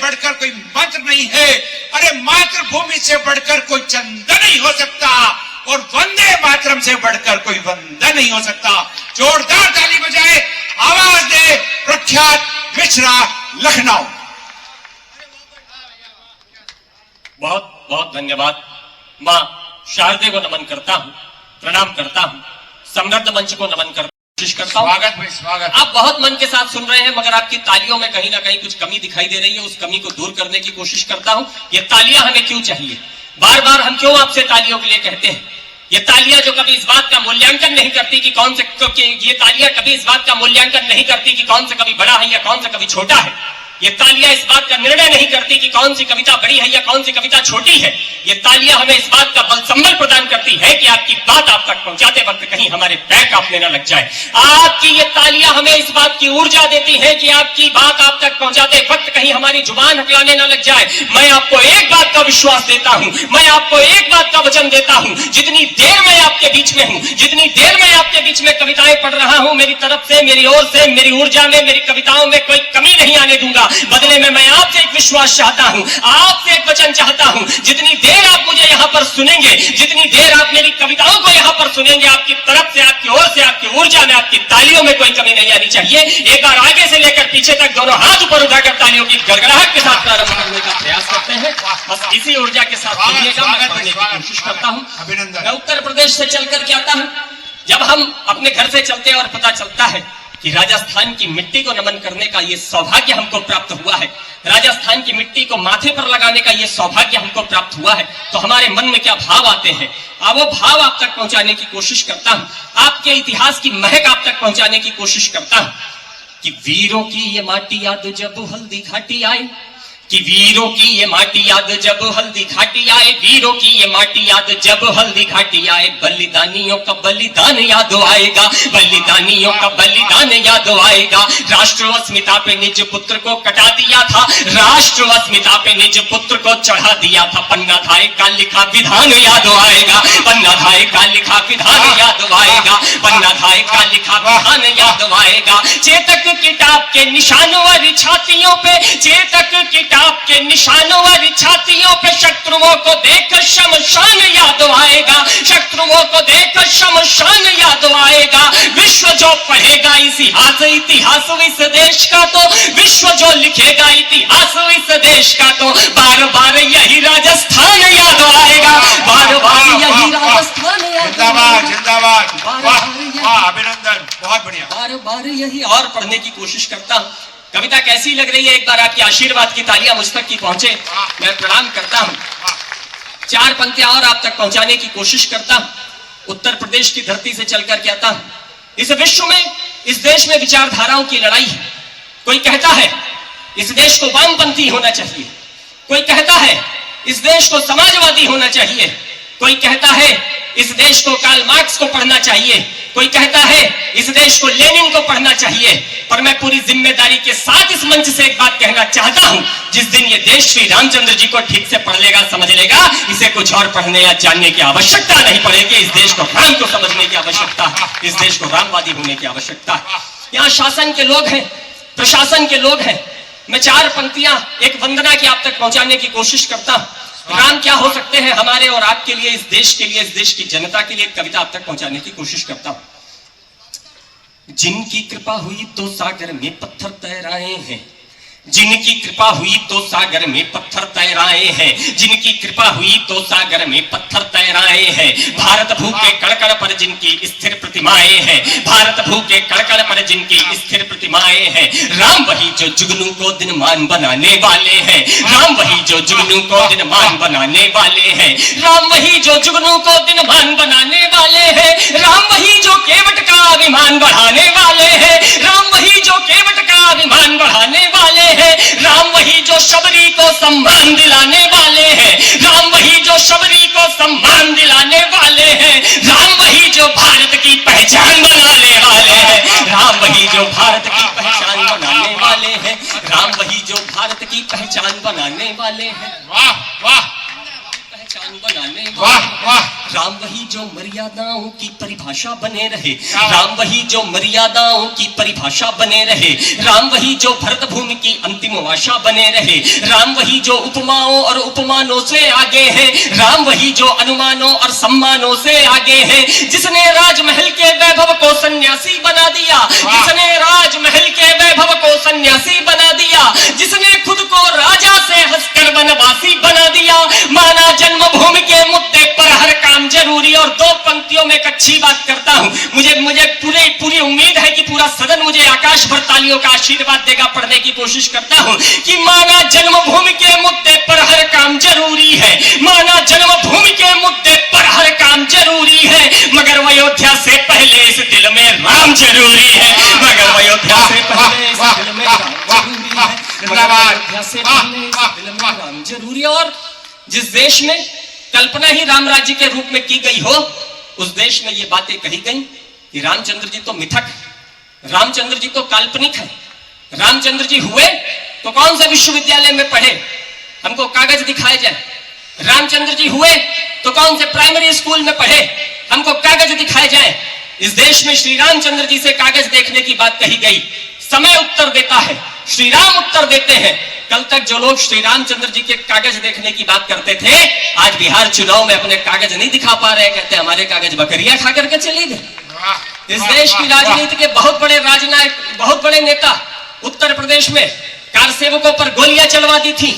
बढ़कर कोई मंत्र नहीं है। अरे मातृभूमि से बढ़कर कोई चंदन नहीं हो सकता और वंदे मातरम से बढ़कर कोई वंदन नहीं हो सकता। जोरदार ताली बजाए, आवाज दे प्रख्यात मिश्रा लखनऊ। बहुत बहुत धन्यवाद। मां शारदे को नमन करता हूं, प्रणाम करता हूं, समृद्ध मंच को नमन करता हूं, कोशिश करता हूं। स्वागत भाई, स्वागत। आप बहुत मन के साथ सुन रहे हैं, मगर आपकी तालियों में कहीं ना कहीं कुछ कमी दिखाई दे रही है। उस कमी को दूर करने की कोशिश करता हूं। ये तालियां हमें क्यों चाहिए? बार बार हम क्यों आपसे तालियों के लिए कहते हैं? ये तालियां जो कभी इस बात का मूल्यांकन नहीं करती कि कौन से, ये तालियां कभी इस बात का मूल्यांकन नहीं करती कि कौन से कभी बड़ा है या कौन सा कभी छोटा है। ये तालियां इस बात का निर्णय नहीं करती कि कौन सी कविता बड़ी है या कौन सी कविता छोटी है। ये तालियां हमें इस बात का बल संबल प्रदान करती है कि आपकी बात आप तक पहुंचाते वक्त कहीं हमारे पैर कांपने न लग जाए। आपकी ये तालियां हमें इस बात की ऊर्जा देती है कि आपकी बात आप तक पहुंचाते वक्त कहीं हमारी जुबान हकलाने न लग जाए। मैं आपको एक बात का विश्वास देता हूं, मैं आपको एक बात का वचन देता हूं, जितनी देर मैं आपके बीच में हूं, जितनी देर मैं आपके बीच में कविताएं पढ़ रहा हूं, मेरी तरफ से, मेरी ओर से, मेरी ऊर्जा में, मेरी कविताओं में कोई कमी नहीं आने दूंगा। बदले में मैं आपसे एक विश्वास चाहता हूं, आपसे एक वचन चाहता हूं। जितनी देर आप मुझे यहां पर सुनेंगे, जितनी देर आप मेरी कविताओं को यहां पर सुनेंगे, आपकी तरफ से, आपकी ओर से, आपकी ऊर्जा में, आपकी तालियों में कोई कमी नहीं आनी चाहिए। एक बार आगे से लेकर पीछे तक दोनों हाथ ऊपर उठाकर तालियों की गड़गड़ाहट के साथ प्रारंभ करने का प्रयास करते हैं। बस इसी ऊर्जा के साथ सुनिएगा, मैं पढ़ने की कोशिश करता हूं। अभिनंदन। मैं उत्तर प्रदेश से चलकर के आता हूं। जब हम अपने घर से चलते हैं और पता चलता है कि राजस्थान की मिट्टी को नमन करने का ये सौभाग्य हमको प्राप्त हुआ है, राजस्थान की मिट्टी को माथे पर लगाने का ये सौभाग्य हमको प्राप्त हुआ है, तो हमारे मन में क्या भाव आते हैं, वो भाव आप तक पहुंचाने की कोशिश करता हूं। आपके इतिहास की महक आप तक पहुंचाने की कोशिश करता हूं कि वीरों की ये माटी याद जब हल्दी घाटी आए, कि वीरों की ये माटी याद जब हल्दी घाटी आए, वीरों की ये माटी याद जब हल्दी घाटी आए, बलिदानियों का बलिदान याद आएगा, बलिदानियों का बलिदान याद आएगा। राष्ट्र अस्मिता पे निज पुत्र को कटा दिया था, राष्ट्र अस्मिता पे निज पुत्र को चढ़ा दिया था। पन्ना धाय का लिखा विधान याद आएगा, पन्ना धाय का लिखा विधान याद आएगा, पन्ना धाय का लिखा विधान याद आएगा। चेतक किताब के निशानों वाली छातियों पे, चेतक किताब आपके निशानों वाली छातियों पे शत्रुओं को देखकर शमशान याद आएगा, शत्रुओं को देखकर शमशान याद आएगा। विश्व जो पढ़ेगा इतिहास, इतिहास इस देश का, तो विश्व जो लिखेगा इतिहास इस देश का, तो बार बार यही राजस्थान याद आएगा, बार बार यही राजस्थान याद। जिंदाबाद, जिंदाबाद, वाह, अभिनंदन, बहुत बढ़िया। बार बार यही। और पढ़ने की कोशिश करता हूं। कविता कैसी लग रही है? एक बार आपकी आशीर्वाद की तालियां मुझ तक की पहुंचे, मैं प्रणाम करता हूं। चार पंक्तियां और आप तक पहुंचाने की कोशिश करता हूं। उत्तर प्रदेश की धरती से चलकर के आता हूं। इस विश्व में, इस देश में विचारधाराओं की लड़ाई है। कोई कहता है इस देश को वामपंथी होना चाहिए, कोई कहता है इस देश को समाजवादी होना चाहिए, कोई कहता है इस देश को कार्ल मार्क्स को पढ़ना चाहिए, कोई कहता है इस देश को लेनिन को पढ़ना चाहिए। पर मैं पूरी जिम्मेदारी के साथ इस मंच से एक बात कहना चाहता हूं, जिस दिन ये देश श्री रामचंद्र जी को ठीक से पढ़ लेगा, समझ लेगा, इसे कुछ और पढ़ने या जानने की आवश्यकता नहीं पड़ेगी। इस देश को राम को समझने की आवश्यकता है, इस देश को रामवादी होने की आवश्यकता है। यहाँ शासन के लोग हैं, प्रशासन के लोग हैं। मैं चार पंक्तियां एक वंदना की आप तक पहुंचाने की कोशिश करता हूं। राम क्या हो सकते हैं हमारे और आपके लिए, इस देश के लिए, इस देश की जनता के लिए एक कविता आप तक पहुंचाने की कोशिश करता हूं। जिनकी कृपा हुई तो सागर में पत्थर तैराए हैं, जिनकी कृपा हुई तो सागर में पत्थर तैराए हैं, जिनकी कृपा हुई तो सागर में पत्थर तैराए हैं। भारत भू के कड़कड़ पर जिनकी स्थिर प्रतिमाएं हैं, भारत भू के कड़कड़ पर जिनकी स्थिर प्रतिमाएं हैं। राम वही जो जुगनू को दिनमान बनाने वाले हैं, राम वही जो जुगनू को दिनमान बनाने वाले हैं, राम वही जो जुगनू को दिनमान बनाने वाले हैं, राम वही जो केवट का अभिमान बढ़ाने वाले हैं, राम वही जो केवट का अभिमान बढ़ाने वाले हैं, राम वही जो शबरी को सम्मान दिलाने वाले हैं, राम वही जो शबरी को सम्मान दिलाने वाले हैं, राम वही जो भारत की पहचान बनाने वाले हैं, राम वही जो भारत की पहचान बनाने वाले हैं, राम वही जो भारत की पहचान बनाने वाले हैं। वाह वाह, पहचान बनाने वाह वाह राम वही जो मर्यादाओं की परिभाषा बने रहे, राम वही जो मर्यादाओं की परिभाषा बने रहे, राम वही जो भरत भूमि की अंतिम आशा बने रहे, राम वही जो उपमाओं और उपमानों से आगे है, राम वही जो अनुमानों और सम्मानों से आगे है, जिसने राजमहल के वैभव को सन्यासी बना दिया, जिसने राजमहल के वैभव को सन्यासी बना दिया, जिसने खुद को राजा से हंसकर वनवासी बना दिया, माना जन्मभूमि के मुद्दे पर हर काम जरूरी। और दो पंक्तियों में एक अच्छी बात करता हूं, मुझे पूरी उम्मीद है कि पूरा सदन मुझे आकाश भर तालियों का आशीर्वाद देगा। पढ़ने की कोशिश करता हूं कि माना जन्मभूमि के मुद्दे पर हर काम जरूरी है, माना जन्मभूमि के मुद्दे पर हर काम जरूरी है, मगर अयोध्या से पहले इस दिल में राम जरूरी है, मगर अयोध्या से पहले इस दिल में राम जरूरी है, मगर अयोध्या से पहले इस दिल में राम जरूरी है। और जिस देश में कल्पना ही राम राज्य के रूप में की गई हो, उस देश में ये बातें कही गई कि रामचंद्र जी तो मिथक है, रामचंद्र जी तो काल्पनिक है, रामचंद्र जी हुए तो कौन से विश्वविद्यालय में पढ़े, हमको कागज दिखाए जाए, रामचंद्र जी हुए तो कौन से प्राइमरी स्कूल में पढ़े, हमको कागज दिखाए जाए। इस देश में श्री रामचंद्र जी से कागज देखने की बात कही गई, समय उत्तर देता है, श्री राम उत्तर देते हैं। कल तक जो लोग श्री रामचंद्र जी के कागज देखने की बात करते थे, आज बिहार चुनाव में अपने कागज नहीं दिखा पा रहे, कहते हमारे कागज बकरियां खा करके चले गए। इस देश की राजनीति के बहुत बड़े राजनायक, बहुत बड़े नेता उत्तर प्रदेश में कार सेवकों पर गोलियां चलवा दी थी,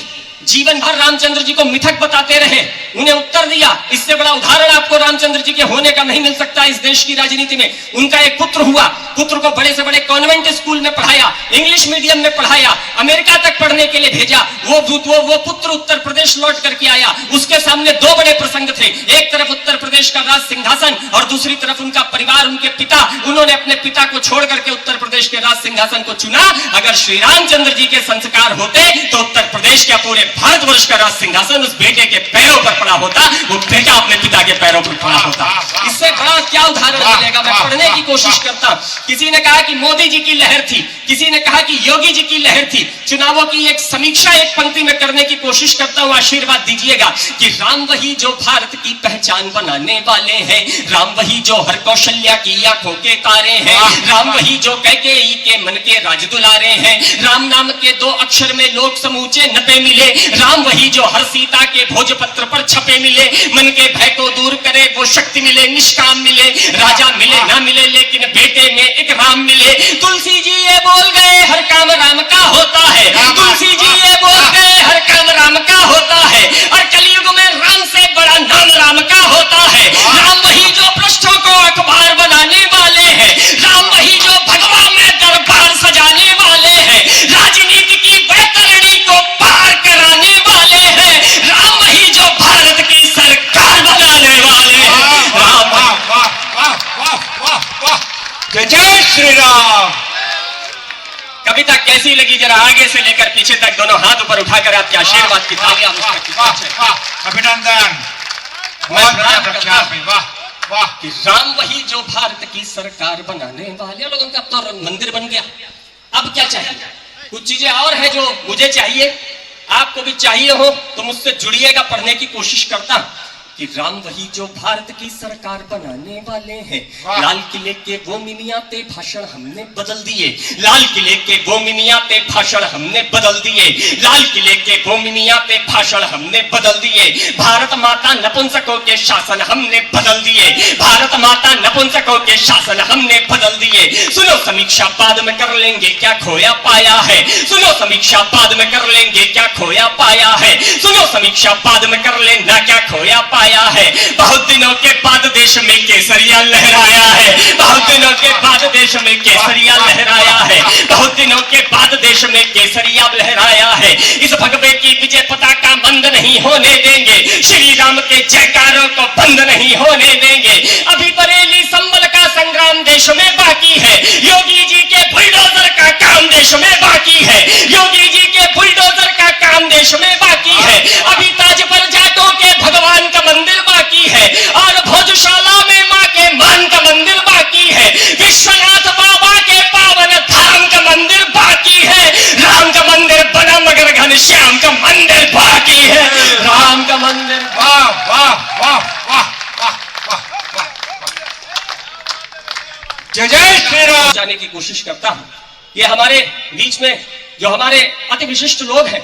जीवन भर रामचंद्र जी को मिथक बताते रहे, उन्हें उत्तर दिया। इससे बड़ा उदाहरण आपको रामचंद्र जी के होने का नहीं मिल सकता इस देश की राजनीति में। उनका एक पुत्र हुआ, पुत्र को बड़े से बड़े कॉन्वेंट स्कूल में पढ़ाया, इंग्लिश मीडियम में पढ़ाया, अमेरिका तक पढ़ने के लिए भेजा। वो पुत्र उत्तर प्रदेश लौट करके आया, उसके सामने दो बड़े प्रसंग थे, एक तरफ उत्तर प्रदेश का राज सिंहासन और दूसरी तरफ उनका परिवार, उनके पिता। उन्होंने अपने पिता को छोड़ करके उत्तर प्रदेश के राज सिंहासन को चुना। अगर श्री रामचंद्र जी के संस्कार होते तो उत्तर प्रदेश का, पूरे भारतवर्ष का राज सिंहासन उस बेटे के पैरों पर पड़ा होता, वो बेटा अपने पिता के पैरों पर पड़ा होता। इससे बड़ा क्या उदाहरण मिलेगा? मैं पढ़ने की कोशिश करता हूं। किसी ने कहा कि मोदी जी की लहर थी, किसी ने कहा कि योगी जी की लहर थी। चुनावों की एक समीक्षा एक पंक्ति में करने की कोशिश करता हूं, आशीर्वाद दीजिएगा कि राम वही जो भारत की पहचान बनाने वाले हैं, राम वही जो हर कौशल्या की आंखों के तारे हैं, राम वही जो कैकेयी के मन के राज दुलारे हैं, राम नाम के दो अक्षर में लोग समूचे नपे मिले, राम वही जो हर सीता के भोजपत्र पर छपे मिले, मन के भय को दूर करे वो शक्ति मिले, निष्काम मिले, राजा मिले ना मिले लेकिन बेटे में एक राम मिले। तुलसी जी ये बोल गए हर काम राम का होता है, तुलसी जी ये बोल गए हर काम राम का होता है, और कलयुग में राम से बड़ा नाम राम का होता है। राम वही जो पृष्ठों को अखबार बनाने वाले हैं, राम वही जो भगवान में दरबार सजाने वाले हैं, राजनीति की बैतरणी को पार कराने वाले हैं, राम वही जो भारत की सरकार बनाने वाले हैं। जय जय श्री राम। कविता कैसी लगी? जरा आगे से लेकर पीछे तक दोनों हाथ ऊपर उठाकर आपके आशीर्वाद की तालियां अभिनंदन। वाह कि राम वही जो भारत की सरकार बनाने वाले लोगों का तो मंदिर बन गया। अब क्या चाहिए? कुछ चीजें और है जो मुझे चाहिए, आपको भी चाहिए हो तो मुझसे जुड़िएगा। पढ़ने की कोशिश करता कि राम वही जो भारत की सरकार बनाने वाले हैं, लाल किले के वो मिमियाते भाषण हमने बदल दिए, लाल किले के वो मिमियाते भाषण हमने बदल दिए, लाल किले के वो मिमियाते भाषण हमने बदल दिए, भारत माता नपुंसकों के शासन हमने बदल दिए, भारत माता नपुंसकों के शासन हमने बदल दिए। सुनो समीक्षा बाद में कर लेंगे क्या खोया पाया है, सुनो समीक्षा बाद में कर लेंगे क्या खोया पाया है, सुनो समीक्षा बाद में कर लेना क्या खोया पाया है। बहुत दिनों के बाद देश में केसरिया लहराया है, बहुत दिनों के बाद देश में केसरिया लहराया है, बहुत दिनों के बाद देश में केसरिया लहराया है। इस भगवे की विजय पताका बंद नहीं होने देंगे, श्री राम के जयकारों को बंद नहीं होने देंगे। अभी बरेली संबल का संग्राम देश में बाकी है, योगी जी के बुलडोजर का काम देश में बाकी है, योगी जी के बुलडोजर का काम देश में बाकी है। अभी ताज पर जाटों के भगवान का मंदिर बाकी है, और भोजशाला में मां के मान का मंदिर बाकी है, विश्वनाथ बाबा के पावन धाम का मंदिर बाकी है। राम का मंदिर बना मगर घनश्याम का मंदिर बाकी है, राम का मंदिर। वाह वाह वाह वाह वाह वाह। जय जय श्री राम। जाने की कोशिश करता हूं। ये हमारे बीच में जो हमारे अति विशिष्ट लोग हैं,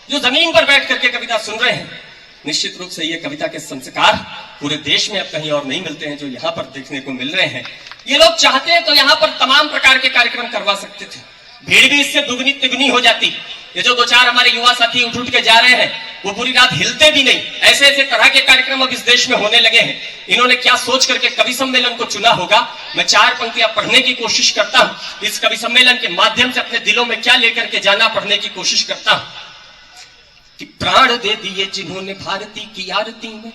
जो जमीन पर बैठ करके कविता सुन रहे हैं, निश्चित रूप से ये कविता के संस्कार पूरे देश में अब कहीं और नहीं मिलते हैं जो यहाँ पर देखने को मिल रहे हैं। ये लोग चाहते हैं तो यहाँ पर तमाम प्रकार के कार्यक्रम करवा सकते थे, भीड़ भी इससे दुगनी तिगुनी हो जाती। ये जो दो चार हमारे युवा साथी उठ उठ के जा रहे हैं, वो पूरी रात हिलते भी नहीं। ऐसे ऐसे तरह के कार्यक्रम अब इस देश में होने लगे हैं। इन्होंने क्या सोच करके कवि सम्मेलन को चुना होगा, मैं चार पंक्तियां पढ़ने की कोशिश करता हूं। इस कवि सम्मेलन के माध्यम से अपने दिलों में क्या लेकर के जाना, पढ़ने की कोशिश करता हूं। कि प्राण दे दिए जिन्होंने भारती की आरती में,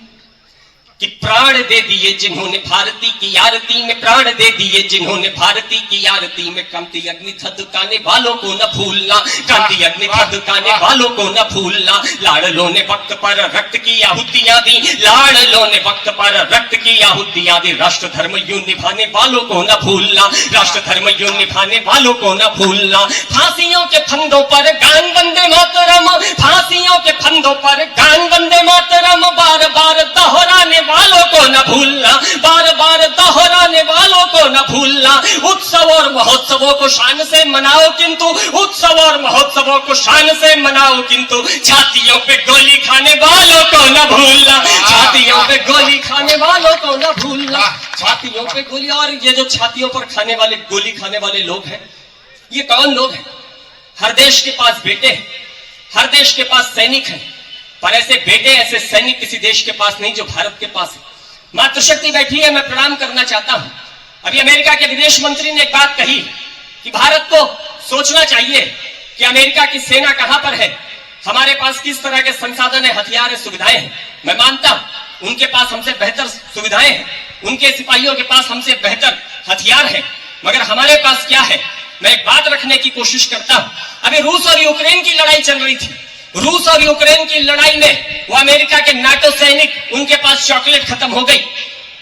कि प्राण दे दिए जिन्होंने भारती की आरती में, प्राण दे दिए जिन्होंने भारती की आरती में, कांति अग्नि धधकाने वालों को न भूलना, कांति अग्नि धधकाने वालों को न भूलना। लाड़लों ने वक्त पर रक्त की आहुतियां दी, लाड़लों ने वक्त पर रक्त की आहुतियां दी। राष्ट्र धर्म यूं निभाने वालों को न भूलना, राष्ट्र धर्म यूं निभाने वालों को न भूलना। फांसियों के फंदों पर गान वंदे मातरम, फांसियों के फंदों पर गान वंदे मातरम, बार बार दोहराने वालों को न भूलना, बार बार दोहराने वालों को न भूलना। उत्सव और महोत्सवों को शान से मनाओ, किंतु उत्सव और महोत्सवों को शान से मनाओ, किंतु छातियों पे गोली खाने वालों को न भूलना, छातियों पे गोली खाने वालों को न भूलना, छातियों पे गोली। और ये जो छातियों पर खाने वाले, गोली खाने वाले लोग हैं, ये कौन लोग हैं? हर देश के पास बेटे हैं, हर देश के पास सैनिक हैं, पर ऐसे बेटे, ऐसे सैनिक किसी देश के पास नहीं जो भारत के पास है। मातृशक्ति बैठी है, मैं प्रणाम करना चाहता हूं। अभी अमेरिका के विदेश मंत्री ने एक बात कही कि भारत को सोचना चाहिए कि अमेरिका की सेना कहां पर है, हमारे पास किस तरह के संसाधन है, हथियार है, सुविधाएं हैं। मैं मानता हूं उनके पास हमसे बेहतर सुविधाएं हैं, उनके सिपाहियों के पास हमसे बेहतर हथियार है, मगर हमारे पास क्या है? मैं एक बात रखने की कोशिश करता हूं। अभी रूस और यूक्रेन की लड़ाई चल रही थी। रूस और यूक्रेन की लड़ाई में वो अमेरिका के नाटो सैनिक, उनके पास चॉकलेट खत्म हो गई।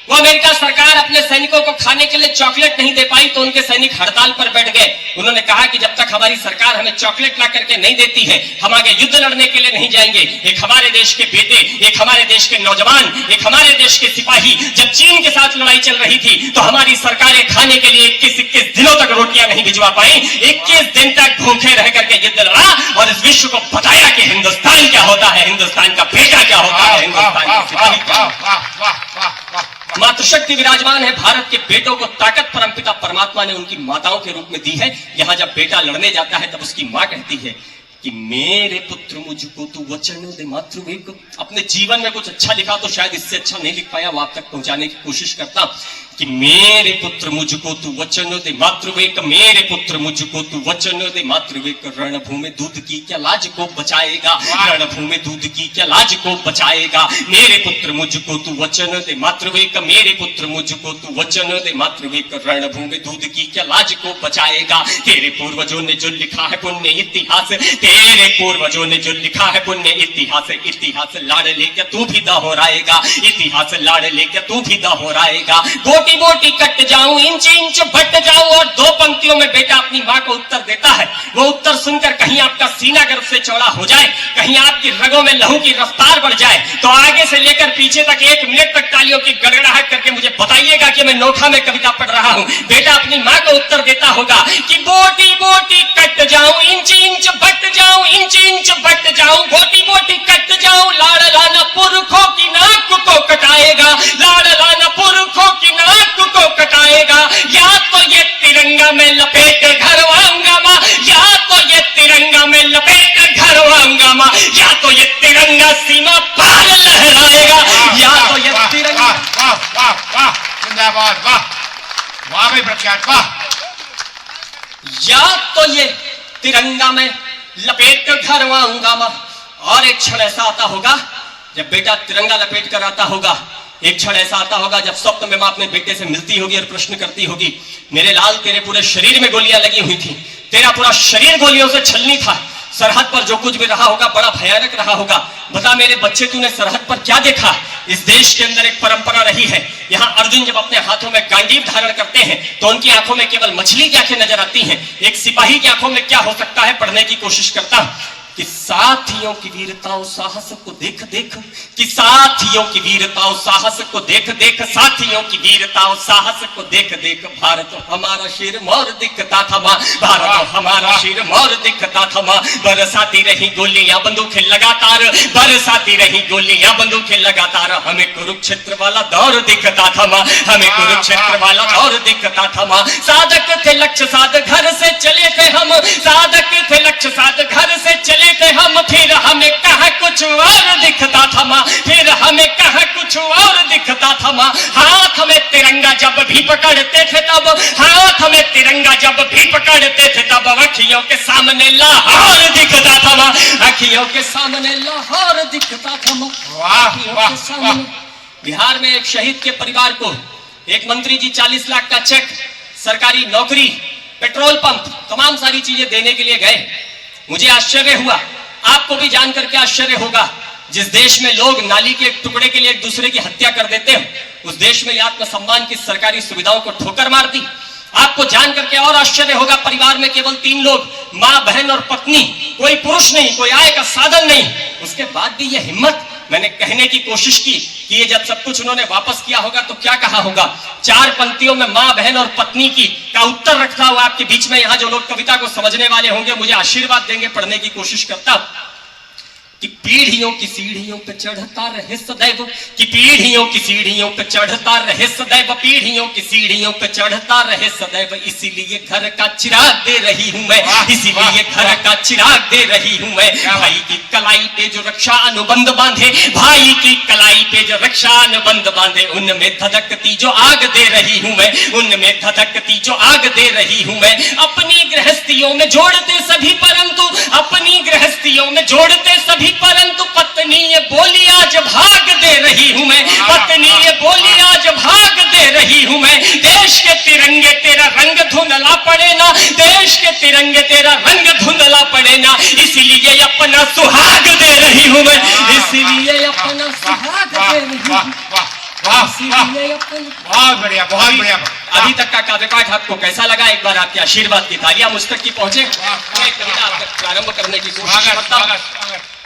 वो अमेरिका सरकार अपने सैनिकों को खाने के लिए चॉकलेट नहीं दे पाई तो उनके सैनिक हड़ताल पर बैठ गए। उन्होंने कहा कि जब तक हमारी सरकार हमें चॉकलेट ला करके नहीं देती है, हम आगे युद्ध लड़ने के लिए नहीं जाएंगे। एक हमारे देश के बेटे, एक हमारे देश के नौजवान, एक हमारे देश के सिपाही जब चीन के साथ लड़ाई चल रही थी तो हमारी सरकारें खाने के लिए 21-21 दिनों तक रोटियां नहीं भिजवा पाई। 21 दिन तक भूखे रह करके युद्ध लड़ा और इस विश्व को बताया कि हिंदुस्तान क्या होता है, हिंदुस्तान का बेटा क्या होता है, हिंदुस्तान का सिपाही क्या होता है। मातृशक्ति विराजमान है। भारत के बेटों को ताकत परमपिता परमात्मा ने उनकी माताओं के रूप में दी है। यहां जब बेटा लड़ने जाता है तब उसकी मां कहती है कि मेरे पुत्र मुझको तू वचन दे मातृवेक। अपने जीवन में कुछ अच्छा लिखा तो शायद इससे अच्छा नहीं लिख पाया, वो आप तक पहुंचाने की कोशिश करता कि मेरे पुत्र मुझको तू वचन दे मातृवेक, मेरे पुत्र मुझको तू वचन दे मातृवेक। रणभूमि दूध की क्या लाज को बचाएगा, रणभूमि दूध की क्या लाज को बचाएगा। मेरे पुत्र मुझको तू वचन दे मातृवेक, मेरे पुत्र मुझको तू वचन दे मातृवेक। रणभूमि दूध की क्या लाज को बचाएगा। तेरे पूर्वजों ने जो लिखा है पुण्य इतिहास, तेरे पूर्वजों ने जो लिखा है पुण्य इतिहास, इतिहास लाड़ लेके तू भी दोहराएगा, इतिहास लाड़ लेके तू भी दोहराएगा। बोटी बोटी कट जाऊं, इंच इंच बट जाऊं। और दो पंक्तियों में बेटा अपनी मां को उत्तर देता है। वो उत्तर सुनकर कहीं आपका सीना गर्भ से चौड़ा हो जाए, कहीं आपकी रगों में लहू की रफ्तार बढ़ जाए, तो आगे से लेकर पीछे तक 1 मिनट तक तालियों की गड़गड़ाहट करके मुझे बताइएगा कि मैं नोखा में कविता पढ़ रहा हूं। बेटा अपनी मां को उत्तर देता होगा कि बोटी बोटी कट जाऊं, इंच इंच बट जाऊं, इंच इंच बट जाऊं, बोटी बोटी कट जाऊं। लाड़ लाना पुरखों की नाक को कटाएगा, लाड़ लाना पुरखों की नाक को कटाएगा। या तो ये तिरंगा में लपेट घर वांगामा, या तो ये तिरंगा में लपेट घर वांगामा, या तो ये तिरंगा सीमा पार लहराएगा, या तो ये तिरंगा। वाह वाह वाह, जिंदाबाद, वाह वाह भी प्रख्यात, वाह। या तो ये तिरंगा में लपेट कर घर आऊंगा। और एक क्षण ऐसा आता होगा जब बेटा तिरंगा लपेट कर आता होगा, एक क्षण ऐसा आता होगा जब स्वप्न में मां अपने बेटे से मिलती होगी और प्रश्न करती होगी, मेरे लाल तेरे पूरे शरीर में गोलियां लगी हुई थी, तेरा पूरा शरीर गोलियों से छलनी था, सरहद पर जो कुछ भी रहा होगा बड़ा भयानक रहा होगा। बता मेरे बच्चे, तूने सरहद पर क्या देखा? इस देश के अंदर एक परंपरा रही है, यहाँ अर्जुन जब अपने हाथों में गांडीव धारण करते हैं तो उनकी आंखों में केवल मछली की आंखें नजर आती हैं। एक सिपाही की आंखों में क्या हो सकता है, पढ़ने की कोशिश करता हूं। कि साथियों की वीरता और साहस को देख देख, कि साथियों की वीरता और साहस को देख देख, साथियों की वीरता और साहस को देख देख, भारत हमारा शेर मोर दिखता था मां, भारत हमारा शेर मोर दिखता था मां। बरसाती रही गोलियां बंदूकें लगातार, बरसाती रही गोलियां बंदूकें लगातार, हमें कुरुक्षेत्र वाला दौर दिखता था मां, हमें कुरुक्षेत्र वाला दौर दिखता था मां। साधक थे लक्ष्य साध घर से चले थे हम, साधक थे लक्ष्य साध घर से चले थे हम, फिर हमें कहा कुछ और दिखता था मां, फिर हमें कहा कुछ और दिखता था मां। हाथ में तिरंगा जब भी पकड़ते थे तब, हाथ में तिरंगा जब भी पकड़ते थे तब, अखियों के सामने लाहौर दिखता था मां, अखियों के सामने लाहौर दिखता था मां, अखियों के सामने। बिहार में एक शहीद के परिवार को एक मंत्री जी 40 लाख का चेक, सरकारी नौकरी, पेट्रोल पंप, तमाम सारी चीजें देने के लिए गए। मुझे आश्चर्य हुआ, आपको भी जानकर के आश्चर्य होगा, जिस देश में लोग नाली के एक टुकड़े के लिए एक दूसरे की हत्या कर देते हैं, उस देश में आत्मसम्मान की सरकारी सुविधाओं को ठोकर मार दी। आपको जान करके और आश्चर्य होगा, परिवार में केवल 3 लोग, मां, बहन और पत्नी, कोई पुरुष नहीं, कोई आय का साधन नहीं। उसके बाद भी ये हिम्मत। मैंने कहने की कोशिश की कि ये जब सब कुछ उन्होंने वापस किया होगा तो क्या कहा होगा। 4 पंक्तियों में मां, बहन और पत्नी की का उत्तर रखता हुआ आपके बीच में, यहां जो लोग कविता को समझने वाले होंगे मुझे आशीर्वाद देंगे, पढ़ने की कोशिश करता कि पीढ़ियों की सीढ़ियों पे चढ़ता रहे सदैव, कि पीढ़ियों की सीढ़ियों पे चढ़ता रहे सदैव, पीढ़ियों की सीढ़ियों पे चढ़ता रहे सदैव, इसीलिए घर का चिराग दे रही हूं मैं, इसीलिए घर का चिराग दे रही हूं मैं। भाई की कलाई पे जो रक्षा अनुबंध बांधे, भाई की कलाई पे जो रक्षा अनुबंध बांधे, उनमें धधकती जो आग दे रही हूं मैं, उनमें धधकती जो आग दे रही हूं मैं। अपनी गृहस्थियों में जोड़ते सभी, परंतु अपनी गृहस्थियों में जोड़ते सभी, परंतु पत्नी ये बोली आज भाग दे रही हूं मैं, पत्नी ये बोली आज भाग दे रही हूं मैं। देश के तिरंगे तेरा रंग धुंधला पड़े ना, देश के तिरंगे तेरा रंग धुंधला पड़े ना, इसीलिए अपना सुहाग दे रही हूं मैं, इसीलिए अपना सुहाग दे रही हूं, इसीलिए अपना। बहुत बढ़िया, बहुत बढ़िया। अभी तक का काव्य पाठ आपको कैसा लगा? एक बार आपके आशीर्वाद की तालियां मुझ तक की पहुंचे। मैं कविता आप तक प्रारंभ करने की कोशिश करता हूं।